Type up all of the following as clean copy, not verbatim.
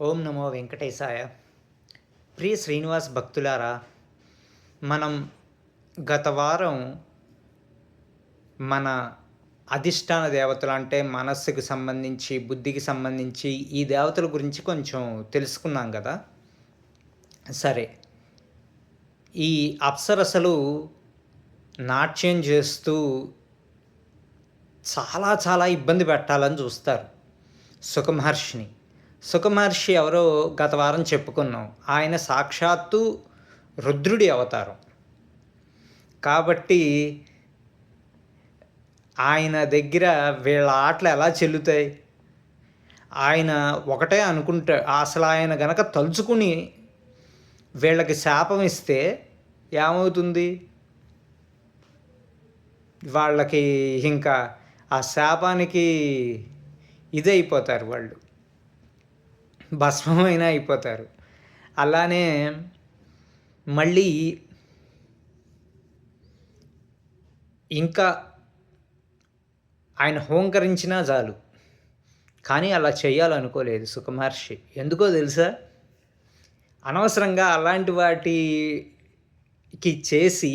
ఓం నమో వెంకటేశాయ. ప్రియ శ్రీనివాస్ భక్తులారా, మనం గత వారం మన అధిష్టాన దేవతలు అంటే మనస్సుకు సంబంధించి, బుద్ధికి సంబంధించి ఈ దేవతల గురించి కొంచెం తెలుసుకున్నాం కదా. సరే, ఈ అప్సరసలు నాట్యం చేస్తూ చాలా చాలా ఇబ్బంది పెట్టాలని చూస్తారు సుఖమహర్షిని. సుఖమహర్షి ఎవరో గత వారం చెప్పుకున్నాం. ఆయన సాక్షాత్తు రుద్రుడి అవతారం. కాబట్టి ఆయన దగ్గర వీళ్ళ ఆటలు ఎలా చెల్లుతాయి? ఆయన ఒకటే అనుకుంటా, అసలు ఆయన గనక తలుచుకుని వీళ్ళకి శాపం ఇస్తే ఏమవుతుంది? వాళ్ళకి ఇంకా ఆ శాపానికి ఇదైపోతారు, వాళ్ళు భస్మమైనా అయిపోతారు. అలానే మళ్ళీ ఇంకా ఆయన హోంకరించినా చాలు, కానీ అలా చేయాలనుకోలేదు సుఖమహర్షి. ఎందుకో తెలుసా? అనవసరంగా అలాంటి వాటికి చేసి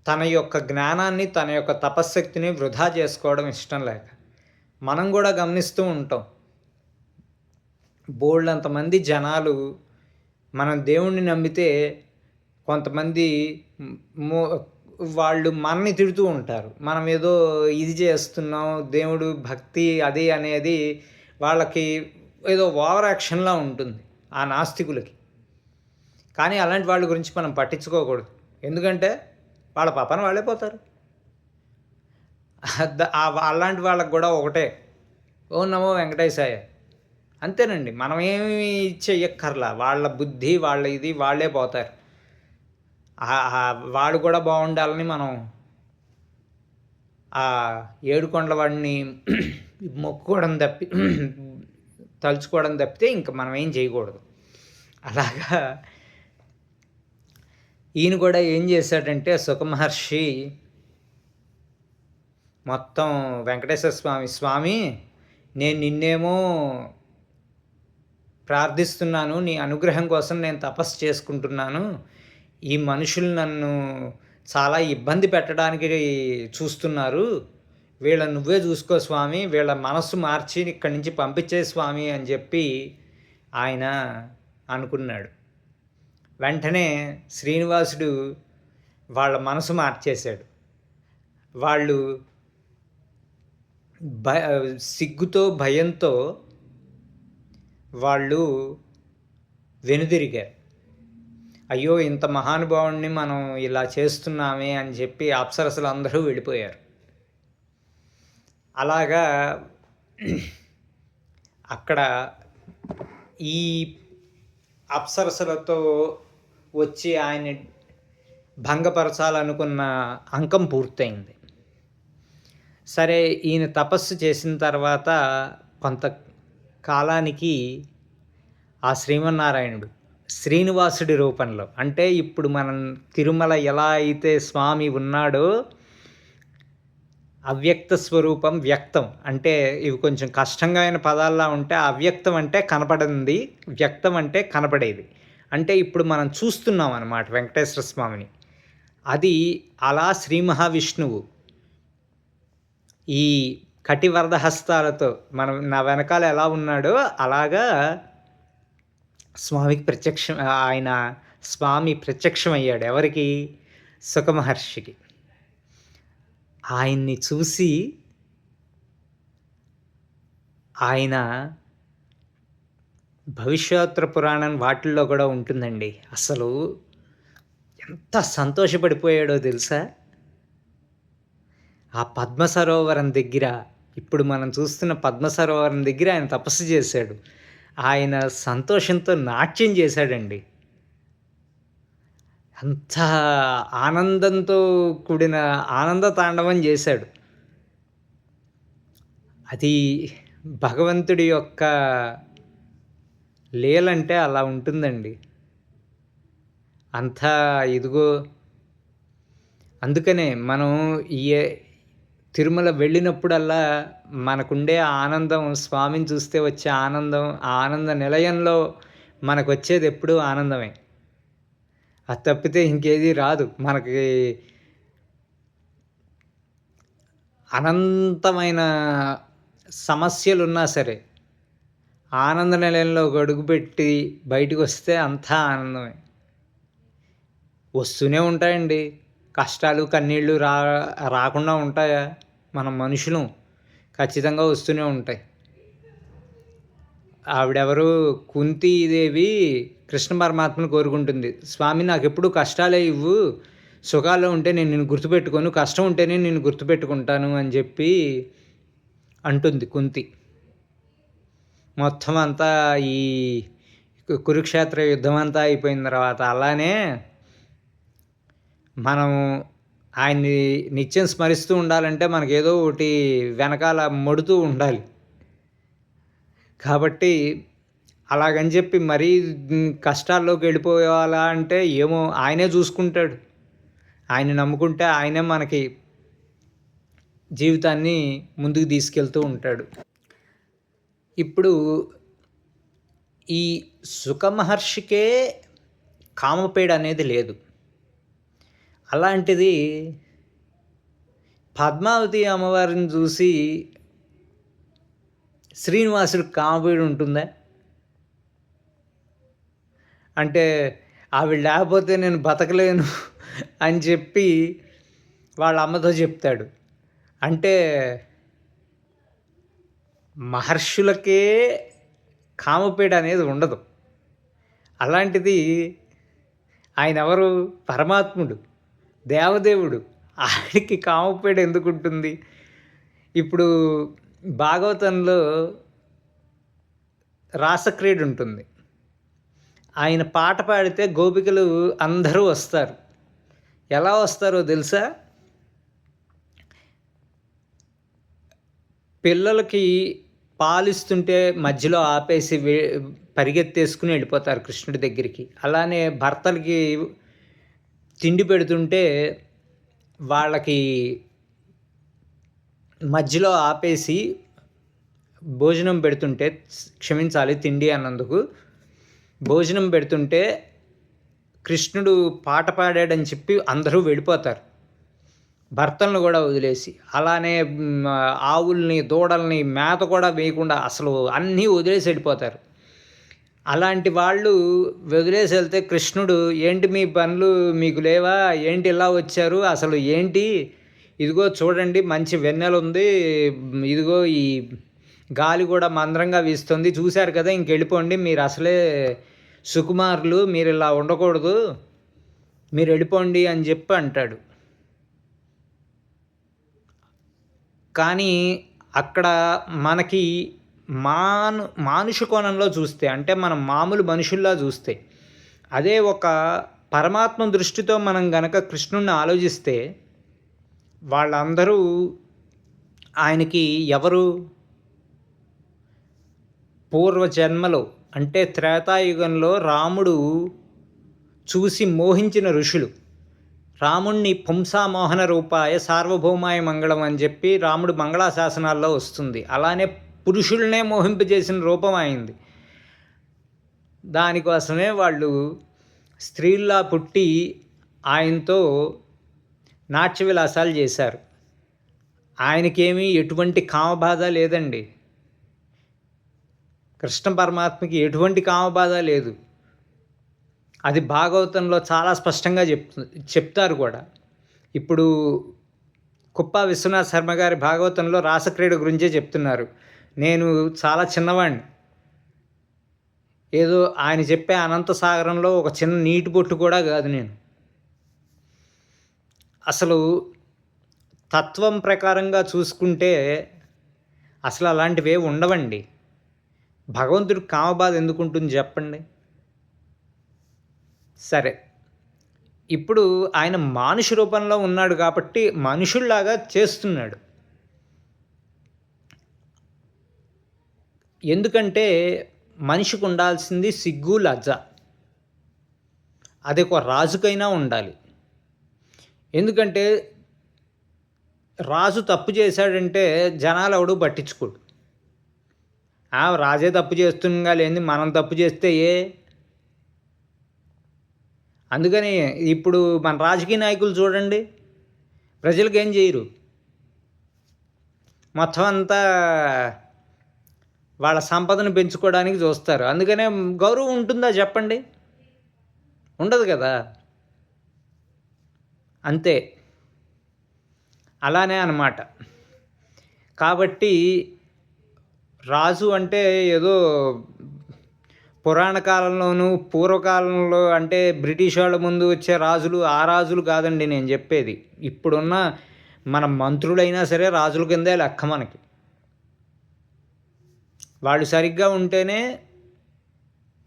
తన యొక్క జ్ఞానాన్ని, తన యొక్క తపశ్శక్తిని వృధా చేసుకోవడం ఇష్టం లేక. మనం కూడా గమనిస్తూ ఉంటాం, బోల్డంతమంది జనాలు మనం దేవుణ్ణి నమ్మితే కొంతమంది వాళ్ళు మనని తిడుతూ ఉంటారు. మనం ఏదో ఇది చేస్తున్నాం, దేవుడు భక్తి అది అనేది వాళ్ళకి ఏదో ఓవర్ యాక్షన్లా ఉంటుంది ఆ నాస్తికులకి. కానీ అలాంటి వాళ్ళ గురించి మనం పట్టించుకోకూడదు. ఎందుకంటే వాళ్ళ పాపన వాళ్ళే పోతారు. అలాంటి వాళ్ళకు కూడా ఒకటే, ఓం నమో వెంకటేశాయ, అంతేనండి. మనం ఏమి చెయ్యక్కర్లా. వాళ్ళ బుద్ధి, వాళ్ళ ఇది వాళ్ళే పోతారు. వాడు కూడా బాగుండాలని మనం ఆ ఏడుకొండల వాడిని మొక్కుకోవడం తలుచుకోవడం తప్పితే ఇంక మనం ఏం చేయకూడదు. అలాగా ఈయన కూడా ఏం చేశాడంటే, సుఖమహర్షి మొత్తం వెంకటేశ్వర స్వామి, నేను నిన్నేమో ప్రార్థిస్తున్నాను, నీ అనుగ్రహం కోసం నేను తపస్సు చేసుకుంటున్నాను. ఈ మనుషులు నన్ను చాలా ఇబ్బంది పెట్టడానికి చూస్తున్నారు. వీళ్ళని నువ్వే చూసుకో స్వామి, వీళ్ళ మనస్సు మార్చి ఇక్కడి నుంచి పంపించే స్వామి అని చెప్పి ఆయన అనుకున్నాడు. వెంటనే శ్రీనివాసుడు వాళ్ళ మనసు మార్చేశాడు. వాళ్ళు సిగ్గుతో, భయంతో వాళ్ళు వెనుదిరిగారు. అయ్యో, ఇంత మహానుభావుణ్ణి మనం ఇలా చేస్తున్నామే అని చెప్పి అప్సరసలు అందరూ వెళ్ళిపోయారు. అలాగా అక్కడ ఈ అప్సరసలతో వచ్చి ఆయన భంగపరచాలనుకున్న అంకం పూర్తయింది. సరే, ఈయన తపస్సు చేసిన తర్వాత కొంత కాలానికి ఆ శ్రీమన్నారాయణుడు శ్రీనివాసుడి రూపంలో, అంటే ఇప్పుడు మనం తిరుమల ఎలా అయితే స్వామి ఉన్నాడో, అవ్యక్త స్వరూపం, వ్యక్తం అంటే ఇవి కొంచెం కష్టంగా అయిన పదాల్లా ఉంటే, అవ్యక్తం అంటే కనపడింది, వ్యక్తం అంటే కనపడేది. అంటే ఇప్పుడు మనం చూస్తున్నాం అన్నమాట వెంకటేశ్వర స్వామిని. అది అలా శ్రీ మహావిష్ణువు ఈ కటివరద హస్తాలతో మనం నా వెనకాల ఎలా ఉన్నాడో అలాగా స్వామికి ఆయన స్వామి ప్రత్యక్షమయ్యాడు. ఎవరికి? సుఖమహర్షికి. ఆయన్ని చూసి ఆయన భవిష్యోత్తర పురాణం వాటిల్లో కూడా ఉంటుందండి. అసలు ఎంత సంతోషపడిపోయాడో తెలుసా? ఆ పద్మ సరోవరం దగ్గర, ఇప్పుడు మనం చూస్తున్న పద్మ సరోవరం దగ్గర ఆయన తపస్సు చేశాడు. ఆయన సంతోషంతో నాట్యం చేశాడండి. అంత ఆనందంతో కూడిన ఆనంద తాండవం చేశాడు. అది భగవంతుడి యొక్క లీలంటే అలా ఉంటుందండి. అంతా ఇదిగో, అందుకనే మనం తిరుమల వెళ్ళినప్పుడల్లా మనకుండే ఆనందం, స్వామిని చూస్తే వచ్చే ఆనందం, ఆ ఆనంద నిలయంలో మనకొచ్చేది ఎప్పుడూ ఆనందమే. అది తప్పితే ఇంకేది రాదు. మనకి అనంతమైన సమస్యలున్నా సరే, ఆనంద నిలయంలోకి అడుగుపెట్టి బయటికొస్తే అంతా ఆనందమే. వస్తూనే ఉంటాయండి. కష్టాలు, కన్నీళ్ళు రాకుండా ఉంటాయా? మనం మనుషులం. ఖచ్చితంగా వస్తూనే ఉంటాయి. ఆవిడెవరు కుంతీదేవి కృష్ణ పరమాత్మను కోరుకుంటుంది. స్వామి నాకెప్పుడు కష్టాలే ఇవ్వు. సుఖాల్లో ఉంటే నేను నిన్ను గుర్తుపెట్టుకోను. కష్టం ఉంటేనే నిన్ను గుర్తుపెట్టుకుంటాను అని చెప్పి అంటుంది కుంతి. మొత్తం అంతా ఈ కురుక్షేత్ర యుద్ధం అంతా అయిపోయిన తర్వాత అలానే మనం ఆయన్ని నిత్యం స్మరిస్తూ ఉండాలంటే మనకేదో ఒకటి వెనకాల మొడుతూ ఉండాలి. కాబట్టి అలాగని చెప్పి మరీ కష్టాల్లోకి వెళ్ళిపోవాలా అంటే ఏమో ఆయనే చూసుకుంటాడు. ఆయన్ని నమ్ముకుంటే ఆయనే మనకి జీవితాన్ని ముందుకు తీసుకెళ్తూ ఉంటాడు. ఇప్పుడు ఈ సుఖ మహర్షికే కామపీడ అనేది లేదు. అలాంటిది పద్మావతి అమ్మవారిని చూసి శ్రీనివాసుడికి కామపీడ ఉంటుందా? అంటే ఆవిడ లేకపోతే నేను బతకలేను అని చెప్పి వాళ్ళ అమ్మతో చెప్తాడు. అంటే మహర్షులకే కామపీడ అనేది ఉండదు. అలాంటిది ఆయన ఎవరు? పరమాత్ముడు, దేవదేవుడు. ఆయనకి కామపీడ ఎందుకుంటుంది? ఇప్పుడు భాగవతంలో రాసక్రీడ ఉంటుంది. ఆయన పాట పాడితే గోపికలు అందరూ వస్తారు. ఎలా వస్తారో తెలుసా? పిల్లలకి పాలిస్తుంటే మధ్యలో ఆపేసి పరిగెత్తేసుకుని వెళ్ళిపోతారు కృష్ణుడి దగ్గరికి. అలానే భర్తలకి తిండి పెడుతుంటే వాళ్ళకి మధ్యలో ఆపేసి భోజనం పెడుతుంటే, క్షమించాలి తిండి అన్నందుకు, భోజనం పెడుతుంటే కృష్ణుడు పాట పాడాడని చెప్పి అందరూ వెళ్ళిపోతారు, భర్తలను కూడా వదిలేసి. అలానే ఆవుల్ని, దూడల్ని మేత కూడా వేయకుండా అసలు అన్నీ వదిలేసి వెళ్ళిపోతారు. అలాంటి వాళ్ళు వదిలేసి వెళ్తే కృష్ణుడు, ఏంటి మీ పనులు మీకు లేవా? ఏంటి ఇలా వచ్చారు? అసలు ఏంటి? ఇదిగో చూడండి మంచి వెన్నెల ఉంది, ఇదిగో ఈ గాలి కూడా మంద్రంగా వీస్తుంది, చూశారు కదా, ఇంకెళ్ళిపోండి, మీరు అసలే సుకుమారులు, మీరు ఇలా ఉండకూడదు, మీరు వెళ్ళిపోండి అని చెప్పి అంటాడు. కానీ అక్కడ మనకి మానుష కోణంలో చూస్తే, అంటే మనం మామూలు మనుషుల్లా చూస్తే, అదే ఒక పరమాత్మ దృష్టితో మనం గనక కృష్ణుణ్ణి ఆలోచిస్తే వాళ్ళందరూ ఆయనకి ఎవరు? పూర్వజన్మలో అంటే త్రేతాయుగంలో రాముడు చూసి మోహించిన ఋషులు. రాముణ్ణి పుంసామోహన రూపాయ సార్వభౌమాయ మంగళం అని చెప్పి రాముడు మంగళాశాసనాల్లో వస్తుంది. అలానే పురుషుల్నే మోహింపజేసిన రూపం అయింది. దానికోసమే వాళ్ళు స్త్రీల్లా పుట్టి ఆయనతో నాట్య విలాసాలు చేశారు. ఆయనకేమీ ఎటువంటి కామబాధ లేదండి. కృష్ణ పరమాత్మకి ఎటువంటి కామబాధ లేదు. అది భాగవతంలో చాలా స్పష్టంగా చెప్తారు కూడా. ఇప్పుడు కుప్ప విశ్వనాథ శర్మ గారి భాగవతంలో రాసక్రీడ గురించే చెప్తున్నారు. నేను చాలా చిన్నవాడిని. ఏదో ఆయన చెప్పే అనంత సాగరంలో ఒక చిన్న నీటి బొట్టు కూడా కాదు నేను. అసలు తత్వం ప్రకారంగా చూసుకుంటే అసలు అలాంటివే ఉండవండి. భగవంతుడికి కామబాధ ఎందుకుంటుంది చెప్పండి? సరే, ఇప్పుడు ఆయన మానుష రూపంలో ఉన్నాడు కాబట్టి మనుషుల్లాగా చేస్తున్నాడు. ఎందుకంటే మనిషికి ఉండాల్సింది సిగ్గు, లజ్జ. అది ఒక రాజుకైనా ఉండాలి. ఎందుకంటే రాజు తప్పు చేశాడంటే జనాలెవడు పట్టించుకోడు. రాజే తప్పు చేస్తుండగా లేనిది మనం తప్పు చేస్తే అందుకని ఇప్పుడు మన రాజకీయ నాయకులు చూడండి, ప్రజలకేం చేయరు. మొత్తం అంతా వాళ్ళ సంపదను పెంచుకోవడానికి చూస్తారు. అందుకనే గౌరవం ఉంటుందా చెప్పండి? ఉండదు కదా! అంతే. అలానే అన్నమాట. కాబట్టి రాజు అంటే ఏదో పురాణ కాలంలోనూ, పూర్వకాలంలో అంటే బ్రిటిష్ వాళ్ళ ముందు వచ్చే రాజులు, ఆ రాజులు కాదండి నేను చెప్పేది. ఇప్పుడున్న మన మంత్రులైనా సరే రాజుల కిందే లెక్క మనకి. వాళ్ళు సరిగ్గా ఉంటేనే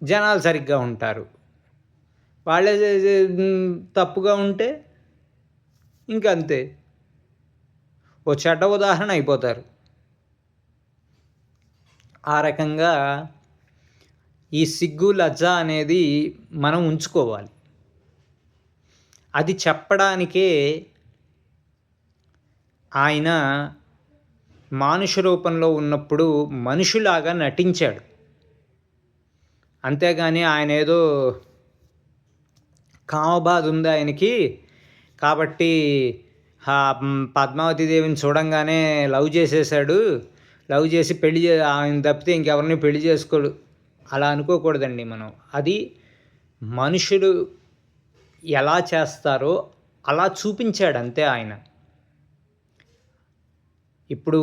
జనాలు సరిగ్గా ఉంటారు. వాళ్ళే తప్పుగా ఉంటే ఇంకంతే. ఓ చెడ్డ ఉదాహరణ అయిపోతారు. ఆ రకంగా ఈ సిగ్గు, లజ్జ అనేది మనం ఉంచుకోవాలి. అది చెప్పడానికే ఆయన మానుష రూపంలో ఉన్నప్పుడు మనిషిలాగా నటించాడు. అంతేగాని ఆయన ఏదో కామబాధ ఉంది ఆయనకి, కాబట్టి పద్మావతి దేవిని చూడంగానే లవ్ చేసేసాడు, లవ్ చేసి ఆయన తప్పితే ఇంకెవరిని పెళ్లి చేసుకోడు అలా అనుకోకూడదండి మనం. అది మనుషులు ఎలా చేస్తారో అలా చూపించాడు అంతే ఆయన. ఇప్పుడు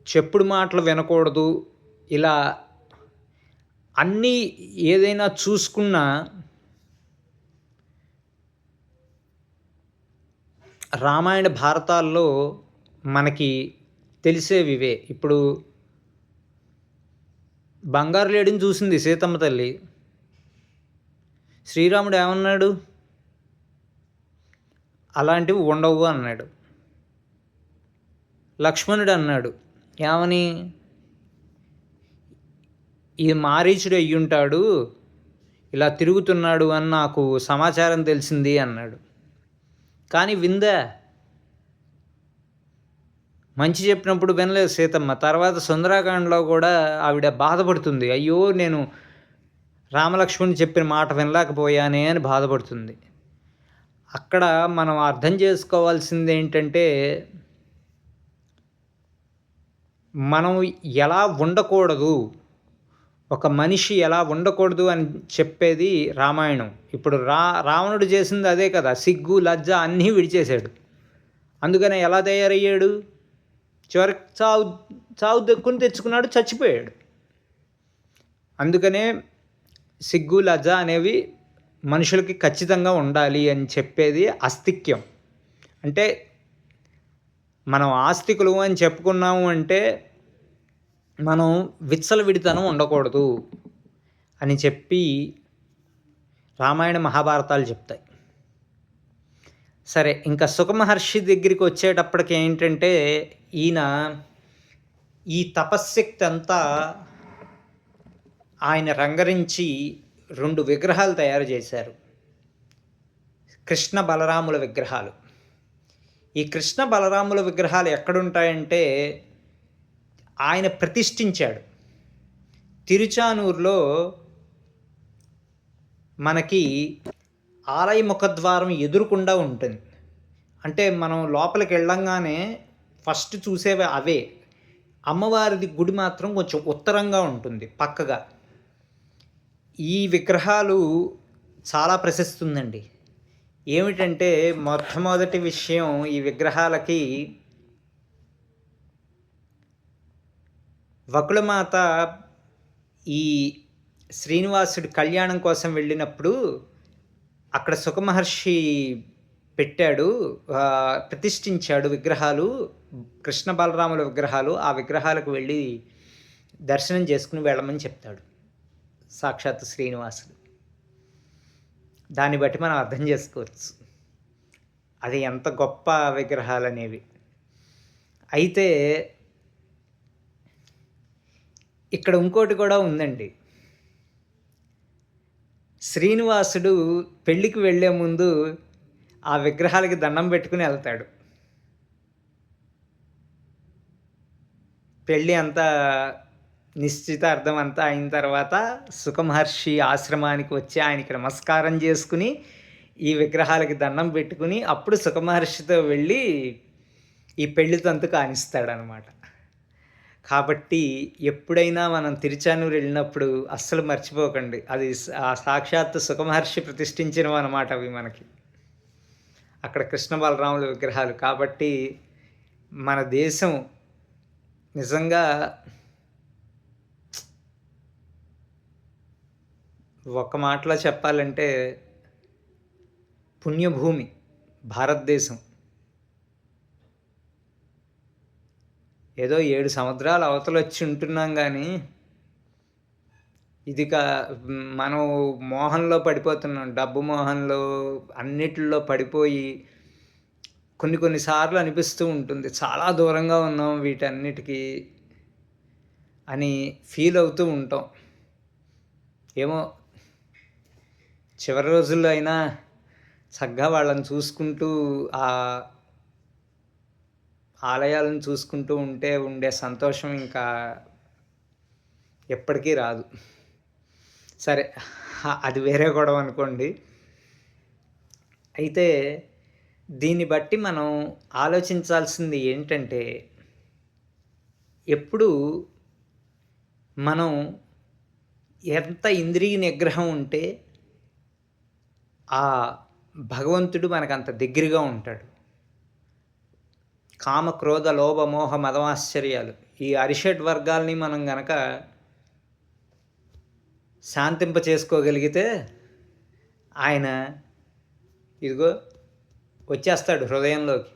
చెప్పుడు మాటలు వినకూడదు, ఇలా అన్నీ ఏదైనా చూసుకున్నా రామాయణ భారతాల్లో మనకి తెలిసేవివే. ఇప్పుడు బంగారు లేడిని చూసింది సీతమ్మ తల్లి. శ్రీరాముడు ఏమన్నాడు? అలాంటివి ఉండవు అన్నాడు. లక్ష్మణుడు అన్నాడు ఏమని? ఈ మారీచుడు అయ్యుంటాడు, ఇలా తిరుగుతున్నాడు అని నాకు సమాచారం తెలిసింది అన్నాడు. కానీ విందా? మంచి చెప్పినప్పుడు వినలేదు సీతమ్మ. తర్వాత సుందరాకాండలో కూడా ఆవిడ బాధపడుతుంది, అయ్యో నేను రామలక్ష్మణుడు చెప్పిన మాట వినలేకపోయానే అని బాధపడుతుంది. అక్కడ మనం అర్థం చేసుకోవాల్సింది ఏంటంటే, మనం ఎలా ఉండకూడదు, ఒక మనిషి ఎలా ఉండకూడదు అని చెప్పేది రామాయణం. ఇప్పుడు రావణుడు చేసింది అదే కదా, సిగ్గు లజ్జ అన్నీ విడిచేశాడు. అందుకనే ఎలా తయారయ్యాడు? చివరికి చావు దక్కుని తెచ్చుకున్నాడు, చచ్చిపోయాడు. అందుకనే సిగ్గు లజ్జ అనేవి మనుషులకి ఖచ్చితంగా ఉండాలి అని చెప్పేది ఆస్తిక్యం. అంటే మనం ఆస్తికులు అని చెప్పుకున్నాము అంటే మనం విచ్చలవిడితనం ఉండకూడదు అని చెప్పి రామాయణ మహాభారతాలు చెప్తాయి. సరే, ఇంకా సుఖమహర్షి దగ్గరికి వచ్చేటప్పటికి ఏంటంటే, ఈయన ఈ తపశ్శక్తి అంతా ఆయన రంగరించి 2 విగ్రహాలు తయారు చేశారు, కృష్ణ బలరాముల విగ్రహాలు. ఈ కృష్ణ బలరాముల విగ్రహాలు ఎక్కడుంటాయంటే ఆయన ప్రతిష్ఠించాడు. తిరుచానూరులో మనకి ఆలయ ముఖద్వారం ఎదురుకుండా ఉంటుంది. అంటే మనం లోపలికి వెళ్ళంగానే ఫస్ట్ చూసేవి అవే. అమ్మవారిది గుడి మాత్రం కొంచెం ఉత్తరంగా ఉంటుంది పక్కగా. ఈ విగ్రహాలు చాలా ప్రశస్తి ఉందండి. ఏమిటంటే మొట్టమొదటి విషయం, ఈ విగ్రహాలకి వకుళమాత ఈ శ్రీనివాసుడి కళ్యాణం కోసం వెళ్ళినప్పుడు అక్కడ సుఖమహర్షి పెట్టాడు, ప్రతిష్ఠించాడు విగ్రహాలు, కృష్ణ బలరాముల విగ్రహాలు. ఆ విగ్రహాలకు వెళ్ళి దర్శనం చేసుకుని వెళ్ళమని చెప్తాడు సాక్షాత్ శ్రీనివాసుడు. దాన్ని బట్టి మనం అర్థం చేసుకోవచ్చు అది ఎంత గొప్ప విగ్రహాలు అనేవి. అయితే ఇక్కడ ఇంకోటి కూడా ఉందండి. శ్రీనివాసుడు పెళ్ళికి వెళ్ళే ముందు ఆ విగ్రహాలకి దండం పెట్టుకుని ఎళ్తాడు. పెళ్లి అంతా నిశ్చితార్థం అంతా అయిన తర్వాత సుఖమహర్షి ఆశ్రమానికి వచ్చి ఆయనకి నమస్కారం చేసుకొని, ఈ విగ్రహాలకి దండం పెట్టుకొని, అప్పుడు సుఖమహర్షితో వెళ్ళి ఈ పెళ్లి తంతు కానిస్తాడనమాట. కాబట్టి ఎప్పుడైనా మనం తిరుచానూరు వెళ్ళినప్పుడు అస్సలు మర్చిపోకండి. అది సాక్షాత్తు సుఖమహర్షి ప్రతిష్ఠించినవనమాట అవి మనకి. అక్కడ కృష్ణ బలరాముల విగ్రహాలు. కాబట్టి మన దేశం నిజంగా ఒక మాటలో చెప్పాలంటే పుణ్యభూమి భారతదేశం. ఏదో 7 సముద్రాల అవతలొచ్చి ఉంటున్నాం గానీ, ఇది మనం మోహంలో పడిపోతున్నాం. డబ్బు మోహంలో, అన్నిటిల్లో పడిపోయి కొన్ని సార్లు అనిపిస్తూ ఉంటుంది. చాలా దూరంగా ఉన్నాం వీటన్నిటికి అని ఫీల్ అవుతూ ఉంటాం. ఏమో చివరి రోజుల్లో అయినా చక్కగా వాళ్ళని చూసుకుంటూ, ఆ ఆలయాలను చూసుకుంటూ ఉండే సంతోషం ఇంకా ఎప్పటికీ రాదు. సరే, అది వేరే గొడవ అనుకోండి. అయితే దీన్ని బట్టి మనం ఆలోచించాల్సింది ఏంటంటే, ఎప్పుడూ మనం ఎంత ఇంద్రియ నిగ్రహం ఉంటే ఆ భగవంతుడు మనకంత దగ్గరగా ఉంటాడు. కామ, క్రోధ, లోభ, మోహ, మదమాశ్చర్యాలు ఈ అరిషడ్ వర్గాల్ని మనం గనక శాంతింప చేసుకోగలిగితే ఆయన ఇదిగో వచ్చేస్తాడు హృదయంలోకి.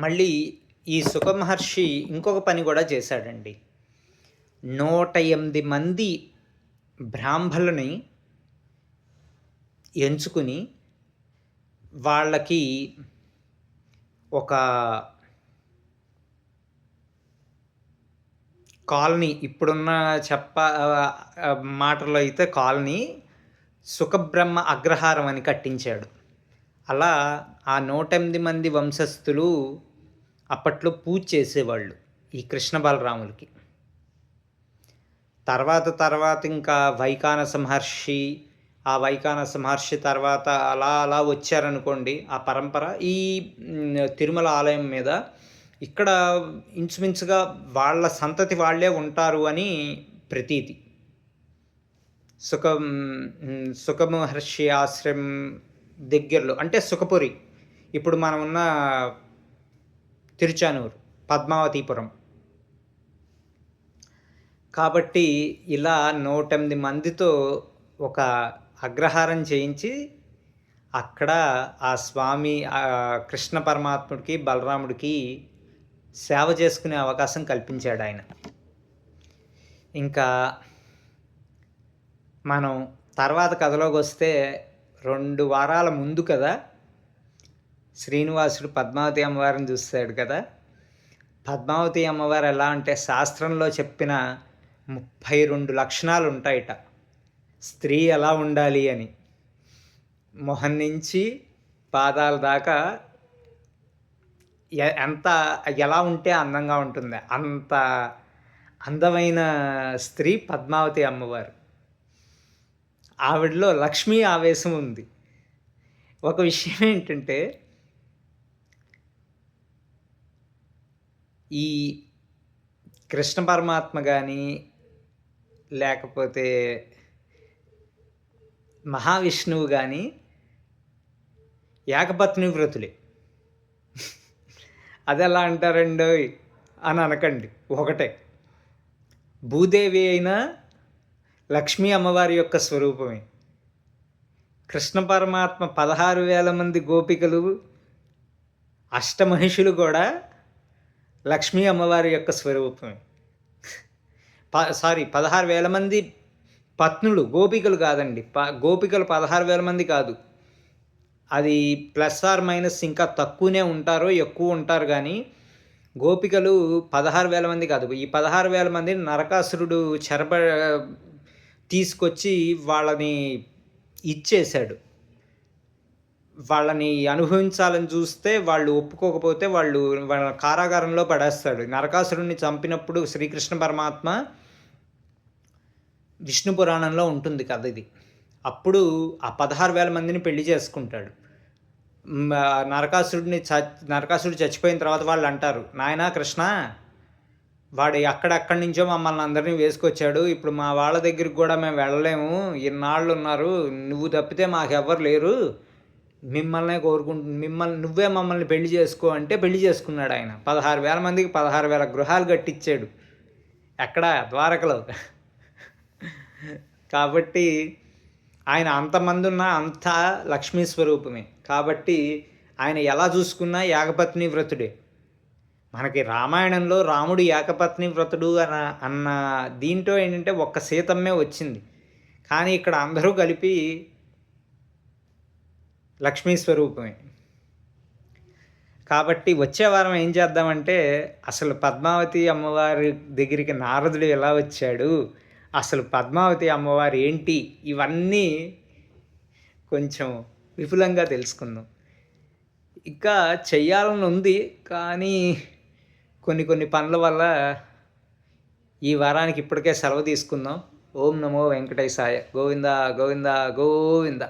మళ్ళీ ఈ సుఖమహర్షి ఇంకొక పని కూడా చేశాడండి. 108 మంది బ్రాహ్మణులని ఎంచుకుని వాళ్ళకి ఒక కాలనీ, ఇప్పుడున్న మాటలో అయితే కాలనీ సుఖబ్రహ్మ అగ్రహారం అని కట్టించాడు. అలా ఆ 108 మంది వంశస్థులు అప్పట్లో పూజ చేసేవాళ్ళు ఈ కృష్ణ బలరాములకి. తర్వాత ఇంకా వైఖానస మహర్షి, ఆ వైఖానస మహర్షి తర్వాత అలా వచ్చారనుకోండి ఆ పరంపర ఈ తిరుమల ఆలయం మీద. ఇక్కడ ఇంచుమించుగా వాళ్ళ సంతతి వాళ్ళే ఉంటారు అని ప్రతీతి. సుఖమహర్షి ఆశ్రమం దగ్గరలో అంటే సుఖపురి, ఇప్పుడు మనం ఉన్న తిరుచానూరు, పద్మావతీపురం. కాబట్టి ఇలా 108 మందితో ఒక అగ్రహారం చేయించి అక్కడ ఆ స్వామి కృష్ణ పరమాత్ముడికి, బలరాముడికి సేవ చేసుకునే అవకాశం కల్పించాడు ఆయన. ఇంకా మనం తర్వాత కథలోకి వస్తే 2 వారాల ముందు కదా శ్రీనివాసుడు పద్మావతి అమ్మవారిని చూస్తాడు కదా. పద్మావతి అమ్మవారు ఎలా అంటే శాస్త్రంలో చెప్పిన 32 లక్షణాలు ఉంటాయట స్త్రీ ఎలా ఉండాలి అని. మొహం నుంచి పాదాల దాకా ఎలా ఉంటే అందంగా ఉంటుంది, అంత అందమైన స్త్రీ పద్మావతి అమ్మవారు. ఆవిడలో లక్ష్మీ ఆవేశం ఉంది. ఒక విషయం ఏంటంటే, ఈ కృష్ణ పరమాత్మ కానీ లేకపోతే మహావిష్ణువు కానీ ఏకపత్ని వ్రతులే. అది ఎలా అంటారండి అని అనకండి, ఒకటే. భూదేవి అయినా లక్ష్మీ అమ్మవారి యొక్క స్వరూపమే. కృష్ణ పరమాత్మ 16,000 మంది గోపికలు, అష్టమహిషులు కూడా లక్ష్మీ అమ్మవారి యొక్క స్వరూపమే. 16,000 మంది పత్నులు, గోపికలు కాదండి. గోపికలు 16,000 మంది కాదు, అది ప్లస్ ఆర్ మైనస్ ఇంకా తక్కువనే ఉంటారో ఎక్కువ ఉంటారు. కానీ గోపికలు 16,000 మంది కాదు. ఈ 16,000 మందిని నరకాసురుడు తీసుకొచ్చి వాళ్ళని ఇచ్చేశాడు. వాళ్ళని అనుభవించాలని చూస్తే వాళ్ళు ఒప్పుకోకపోతే వాళ్ళ కారాగారంలో పడేస్తాడు. నరకాసురుడిని చంపినప్పుడు శ్రీకృష్ణ పరమాత్మ విష్ణు పురాణంలో ఉంటుంది కథ ఇది. అప్పుడు ఆ 16,000 మందిని పెళ్లి చేసుకుంటాడు. నరకాసురుడు చచ్చిపోయిన తర్వాత వాళ్ళు అంటారు, నాయనా కృష్ణ, వాడు ఎక్కడెక్కడి నుంచో మమ్మల్ని అందరినీ వేసుకొచ్చాడు. ఇప్పుడు మా వాళ్ళ దగ్గరికి కూడా మేము వెళ్ళలేము. ఇన్నాళ్ళు ఉన్నారు. నువ్వు తప్పితే మాకెవ్వరు లేరు. నువ్వే మమ్మల్ని పెళ్లి చేసుకో అంటే పెళ్లి చేసుకున్నాడు ఆయన. 16,000 మందికి 16,000 గృహాలు కట్టించాడు. ఎక్కడ? ద్వారకలో. కాబట్టి ఆయన అంతమంది ఉన్నా అంతా లక్ష్మీ స్వరూపమే. కాబట్టి ఆయన ఎలా చూసుకున్నా ఏకపత్ని వ్రతుడే. మనకి రామాయణంలో రాముడు ఏకపత్ని వ్రతుడు అన్న దీంట్లో ఏంటంటే ఒక్క సీతమ్మే వచ్చింది. కానీ ఇక్కడ అందరూ కలిపి లక్ష్మీ స్వరూపమే. కాబట్టి వచ్చే వారం ఏం చేద్దామంటే అసలు పద్మావతి అమ్మవారి దగ్గరికి నారదుడు ఎలా వచ్చాడు, అసలు పద్మావతి అమ్మవారు ఏంటి, ఇవన్నీ కొంచెం విపులంగా తెలుసుకుందాం. ఇంకా చెయ్యాలని ఉంది, కానీ కొన్ని పనుల వల్ల ఈ వారానికి ఇప్పటికే సెలవు తీసుకుందాం. ఓం నమో వెంకటేశాయ. గోవింద గోవింద గోవింద.